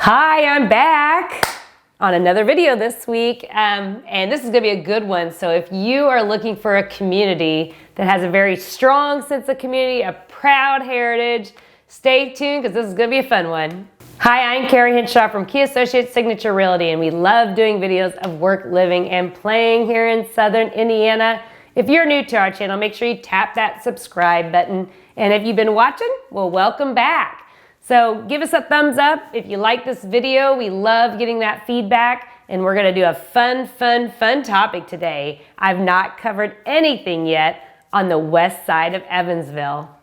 Hi, I'm back on another video this week, and this is going to be a good one. So if you are looking for a community that has a very strong sense of community, a proud heritage, stay tuned because this is going to be a fun one. Hi, I'm Carrie Henshaw from Key Associates Signature Realty, and we love doing videos of work, living, and playing here in Southern Indiana. If you're new to our channel, make sure you tap that subscribe button, and if you've been watching, well, welcome back. So give us a thumbs up if you like this video. We love getting that feedback, and we're gonna do a fun topic today. I've not covered anything yet on the west side of Evansville.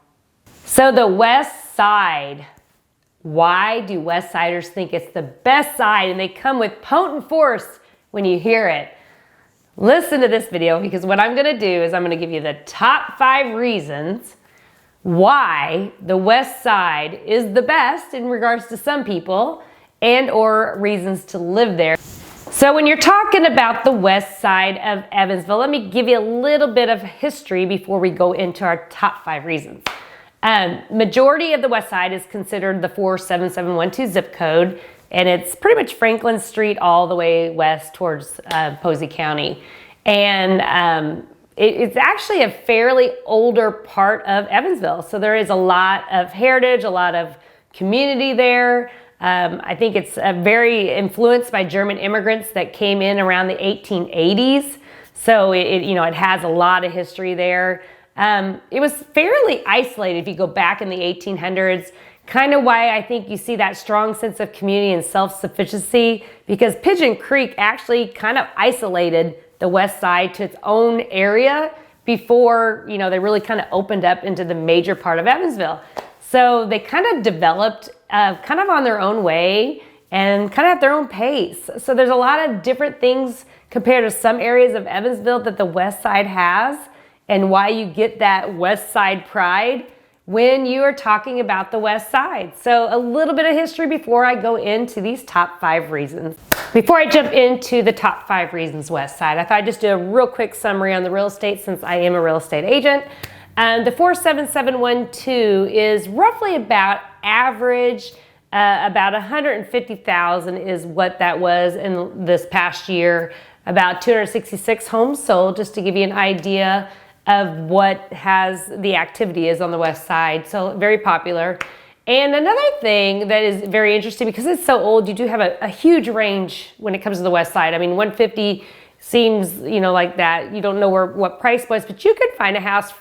So the west side, why do west siders think it's the best side? And they come with potent force when you hear it. Listen to this video, because what I'm gonna do is I'm gonna give you the top 5 reasons why the west side is the best in regards to some people, and or reasons to live there. So when you're talking about the west side of Evansville, let me give you a little bit of history before we go into our top 5 reasons. Majority of the west side is considered the 47712 zip code, and it's pretty much Franklin Street all the way west towards Posey County. And it's actually a fairly older part of Evansville. So there is a lot of heritage, a lot of community there. I think it's very influenced by German immigrants that came in around the 1880s. So it has a lot of history there. It was fairly isolated if you go back in the 1800s, kind of why I think you see that strong sense of community and self-sufficiency, because Pigeon Creek actually kind of isolated the west side to its own area before, they really kind of opened up into the major part of Evansville. So they kind of developed kind of on their own way and kind of at their own pace. So there's a lot of different things compared to some areas of Evansville that the west side has, and why you get that west side pride when you are talking about the west side. So a little bit of history before I go into these top 5 reasons. Before I jump into the top 5 reasons west side, I thought I'd just do a real quick summary on the real estate, since I am a real estate agent. The 47712 is roughly about average, about 150,000 is what that was in this past year. About 266 homes sold, just to give you an idea of what the activity is on the west side. So very popular. And another thing that is very interesting, because it's so old, you do have a huge range when it comes to the west side. I mean, 150 seems, like that. You don't know what price was, but you could find a house,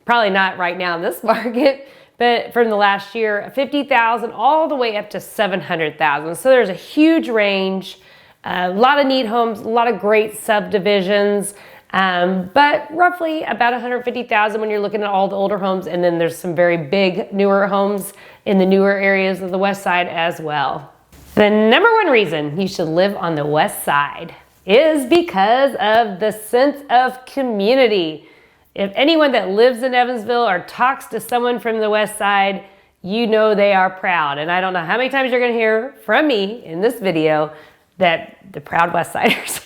probably not right now in this market, but from the last year, 50,000 all the way up to 700,000. So there's a huge range, a lot of neat homes, a lot of great subdivisions. But roughly about 150,000 when you're looking at all the older homes, and then there's some very big newer homes in the newer areas of the west side as well. The number 1 reason you should live on the west side is because of the sense of community. If anyone that lives in Evansville or talks to someone from the west side, you know they are proud. And I don't know how many times you're going to hear from me in this video that the proud west siders.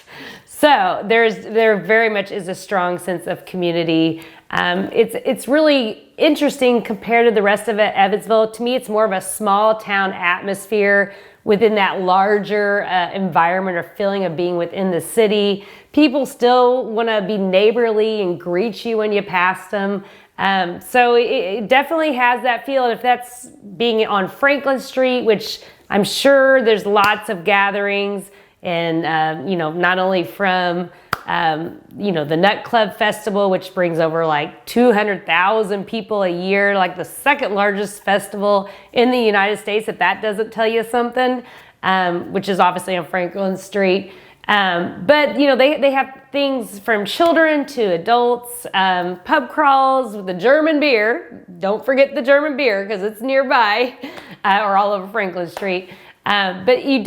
So there very much is a strong sense of community. It's really interesting compared to the rest of Evansville. To me, it's more of a small town atmosphere within that larger environment or feeling of being within the city. People still want to be neighborly and greet you when you pass them. So it definitely has that feel. And if that's being on Franklin Street, which I'm sure there's lots of gatherings, and not only from the Nut Club Festival, which brings over like 200,000 people a year, like the second largest festival in the United States, if that doesn't tell you something, which is obviously on Franklin Street. But they have things from children to adults, pub crawls with the German beer. Don't forget the German beer, because it's nearby or all over Franklin Street. But you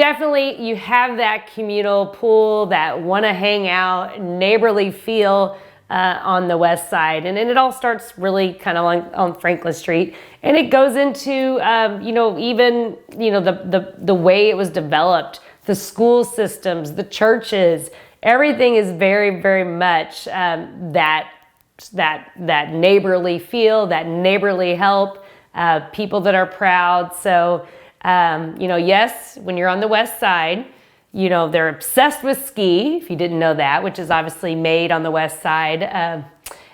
have that communal pool, that want to hang out, neighborly feel on the west side. And it all starts really kind of on Franklin Street. And it goes into, even, the way it was developed, the school systems, the churches, everything is very, very much that neighborly feel, that neighborly help, people that are proud. So Yes, when you're on the west side, they're obsessed with ski, if you didn't know that, which is obviously made on the west side.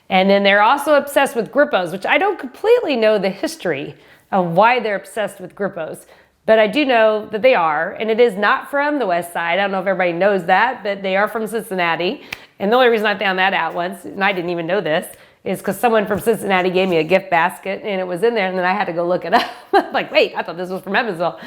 And then they're also obsessed with grippos, which I don't completely know the history of why they're obsessed with grippos. But I do know that they are, and it is not from the west side. I don't know if everybody knows that, but they are from Cincinnati. And the only reason I found that out once, and I didn't even know this, is because someone from Cincinnati gave me a gift basket and it was in there, and then I had to go look it up. Like, wait, I thought this was from Evansville.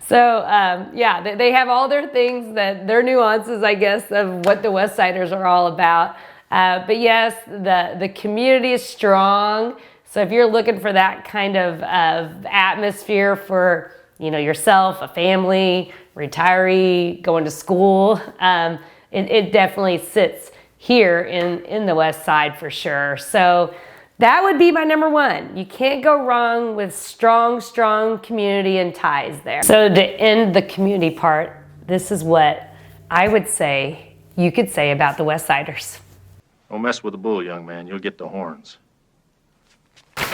So they have all their things, their nuances, I guess, of what the West Siders are all about. But yes, the community is strong. So if you're looking for that kind of atmosphere for yourself, a family, retiree, going to school, it definitely sits here in the West Side for sure. So that would be my number one. You can't go wrong with strong community and ties there. So to end the community part, this is what I would say you could say about the West Siders. Don't mess with the bull, young man. You'll get the horns.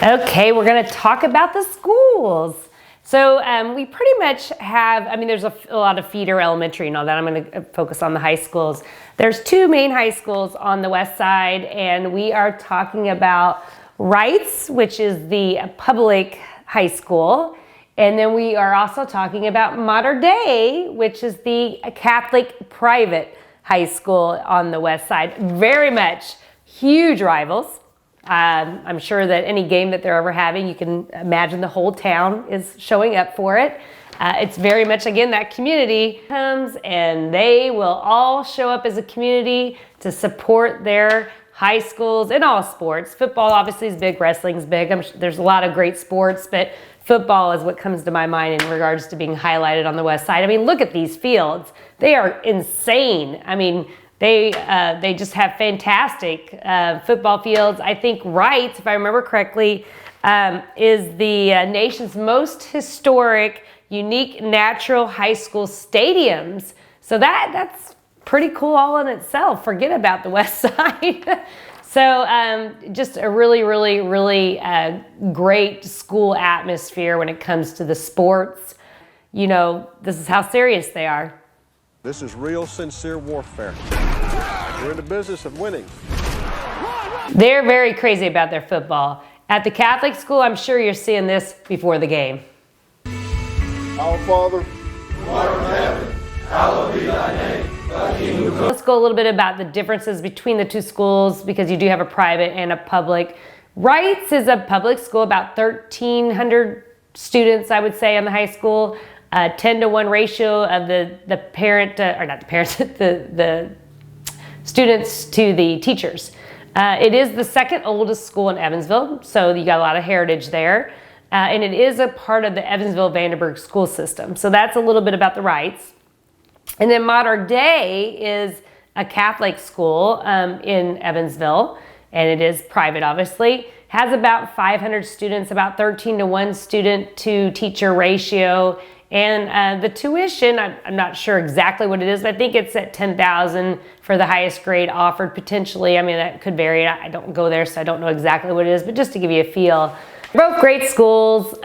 Okay, we're going to talk about the schools. So we pretty much have, there's a lot of feeder elementary and all that. I'm going to focus on the high schools. There's two main high schools on the west side, and we are talking about Wrights, which is the public high school. And then we are also talking about Mater Dei, which is the Catholic private high school on the west side. Very much huge rivals. I'm sure that any game that they're ever having, you can imagine the whole town is showing up for it. It's very much, again, that community comes and they will all show up as a community to support their high schools in all sports. Football obviously is big, wrestling's big. There's a lot of great sports, but football is what comes to my mind in regards to being highlighted on the west side. Look at these fields. They are insane. They just have fantastic football fields. I think Wright, if I remember correctly, is the nation's most historic, unique, natural high school stadiums. So that's pretty cool all in itself. Forget about the west side. So just a really great school atmosphere when it comes to the sports. This is how serious they are. This is real, sincere warfare. We're in the business of winning. They're very crazy about their football. At the Catholic school, I'm sure you're seeing this before the game. Our Father, who art in heaven, hallowed be thy name. Thy kingdom come. Let's go a little bit about the differences between the two schools, because you do have a private and a public. Wrights is a public school, about 1,300 students, I would say, on the high school. 10-to-1 ratio of the parent, or not the parents, the students to the teachers. It is the second oldest school in Evansville, so you got a lot of heritage there. And it is a part of the Evansville Vanderburgh school system. So that's a little bit about the Wrights. And then Mater Dei is a Catholic school in Evansville, and it is private, obviously. Has about 500 students, about 13-to-1 student to teacher ratio. And the tuition, I'm not sure exactly what it is, but I think it's at $10,000 for the highest grade offered potentially. That could vary. I don't go there, so I don't know exactly what it is, but just to give you a feel. Both great schools,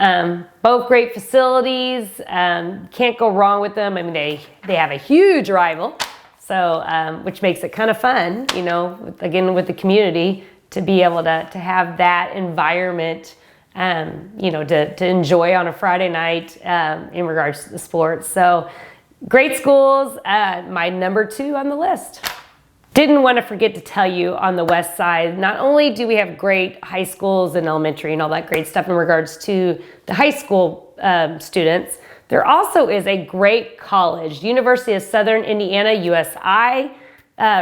both great facilities. Can't go wrong with them. They have a huge rival, so which makes it kind of fun, again, with the community to be able to have that environment to enjoy on a Friday night in regards to the sports. So great schools, my number 2 on the list. Didn't want to forget to tell you on the west side, not only do we have great high schools and elementary and all that great stuff in regards to the high school students, there also is a great college. University of Southern Indiana, USI,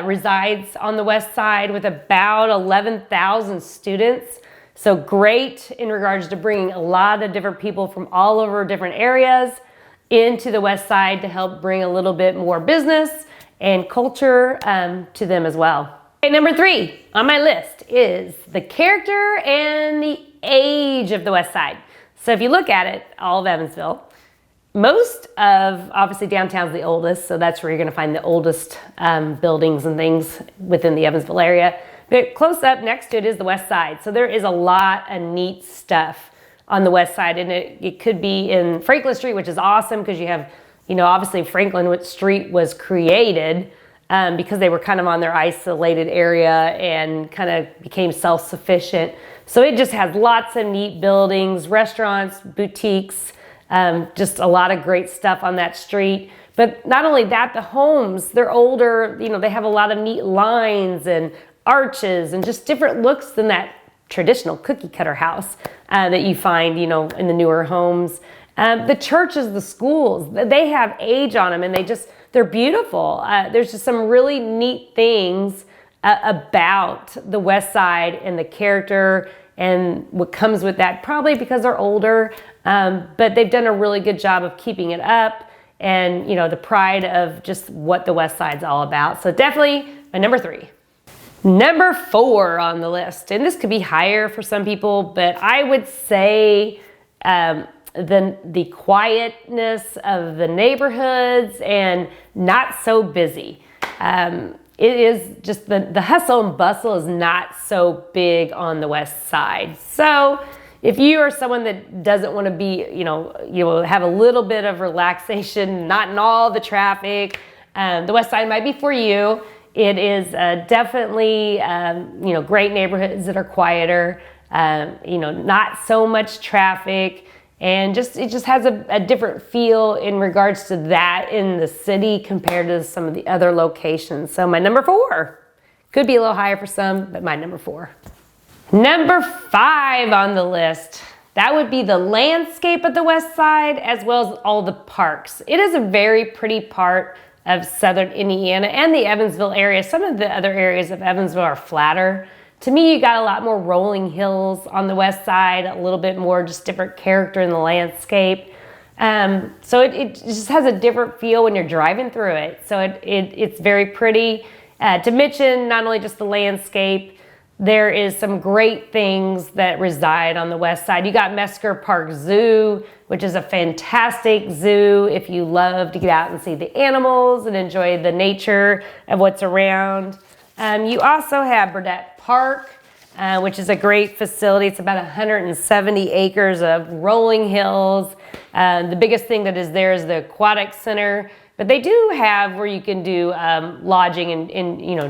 resides on the west side with about 11,000 students. So great in regards to bringing a lot of different people from all over different areas into the west side to help bring a little bit more business and culture to them as well. Okay, number 3 on my list is the character and the age of the west side. So if you look at it, all of Evansville, most of, obviously downtown's the oldest, so that's where you're gonna find the oldest buildings and things within the Evansville area. But close up next to it is the west side. So there is a lot of neat stuff on the west side. And it could be in Franklin Street, which is awesome because you have, obviously Franklin Street was created because they were kind of on their isolated area and kind of became self-sufficient. So it just has lots of neat buildings, restaurants, boutiques, just a lot of great stuff on that street. But not only that, the homes, they're older, they have a lot of neat lines and arches and just different looks than that traditional cookie cutter house that you find, in the newer homes. The churches, the schools, they have age on them and they're beautiful. There's just some really neat things about the west side and the character and what comes with that, probably because they're older, but they've done a really good job of keeping it up and, the pride of just what the west side's all about. So definitely my number 3. Number 4 on the list, and this could be higher for some people, but I would say the quietness of the neighborhoods and not so busy. It is just the hustle and bustle is not so big on the west side. So if you are someone that doesn't want to be, have a little bit of relaxation, not in all the traffic, the west side might be for you. It is definitely, great neighborhoods that are quieter, not so much traffic, and it just has a different feel in regards to that in the city compared to some of the other locations. So my number 4 could be a little higher for some, but my number 4. Number 5 on the list, that would be the landscape of the west side as well as all the parks. It is a very pretty part of southern Indiana and the Evansville area. Some of the other areas of Evansville are flatter. To me, you got a lot more rolling hills on the west side, a little bit more just different character in the landscape. So it just has a different feel when you're driving through it. So it's very pretty. To mention not only just the landscape, there is some great things that reside on the west side. You got Mesker Park Zoo, which is a fantastic zoo if you love to get out and see the animals and enjoy the nature of what's around. You also have Burdett Park, which is a great facility. It's about 170 acres of rolling hills. The biggest thing that is there is the aquatic center, but they do have where you can do lodging and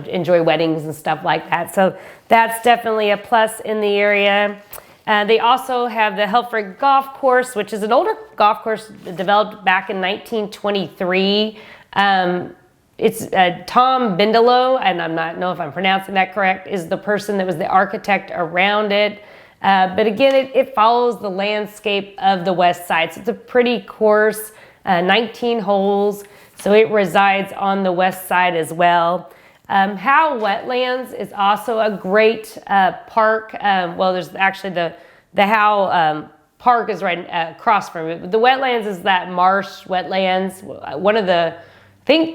enjoy weddings and stuff like that. So that's definitely a plus in the area. They also have the Helfrich Golf Course, which is an older golf course developed back in 1923. It's Tom Bindelow, and I'm not know if I'm pronouncing that correct, is the person that was the architect around it. But again, it follows the landscape of the west side. So it's a pretty course, 19 holes. So it resides on the west side as well. Howe Wetlands is also a great park. Well, there's actually the Howe Park is right across from it. But the wetlands is that marsh wetlands, one of the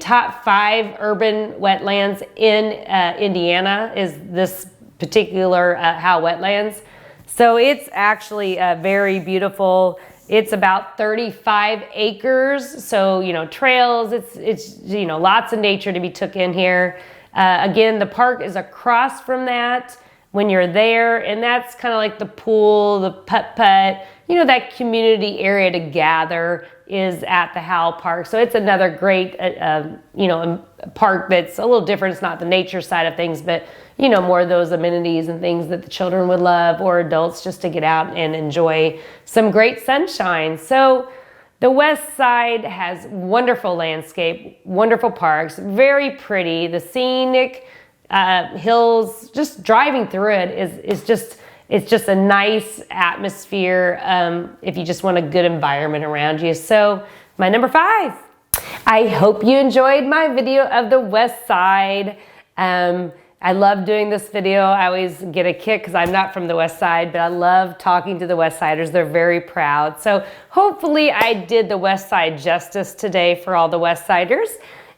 top 5 urban wetlands in Indiana is this particular Howe Wetlands. So it's actually very beautiful. It's about 35 acres. So, trails, it's lots of nature to be took in here. Again, the park is across from that when you're there, and that's kind of like the pool, the putt-putt, that community area to gather is at the Howe Park. So it's another great, park that's a little different. It's not the nature side of things, but, more of those amenities and things that the children would love or adults just to get out and enjoy some great sunshine. So the west side has wonderful landscape, wonderful parks, very pretty. The scenic hills, just driving through it is just, it's just a nice atmosphere if you just want a good environment around you. So my number 5. I hope you enjoyed my video of the west side. I love doing this video. I always get a kick because I'm not from the west side, but I love talking to the west siders. They're very proud. So hopefully I did the west side justice today for all the west siders.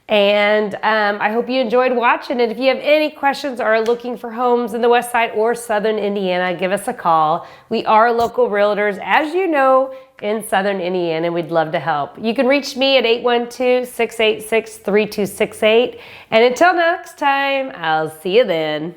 And I hope you enjoyed watching it. If you have any questions or are looking for homes in the west side or southern Indiana, give us a call. We are local realtors, as you know, in southern Indiana. We'd love to help. You can reach me at 812-686-3268. And until next time, I'll see you then.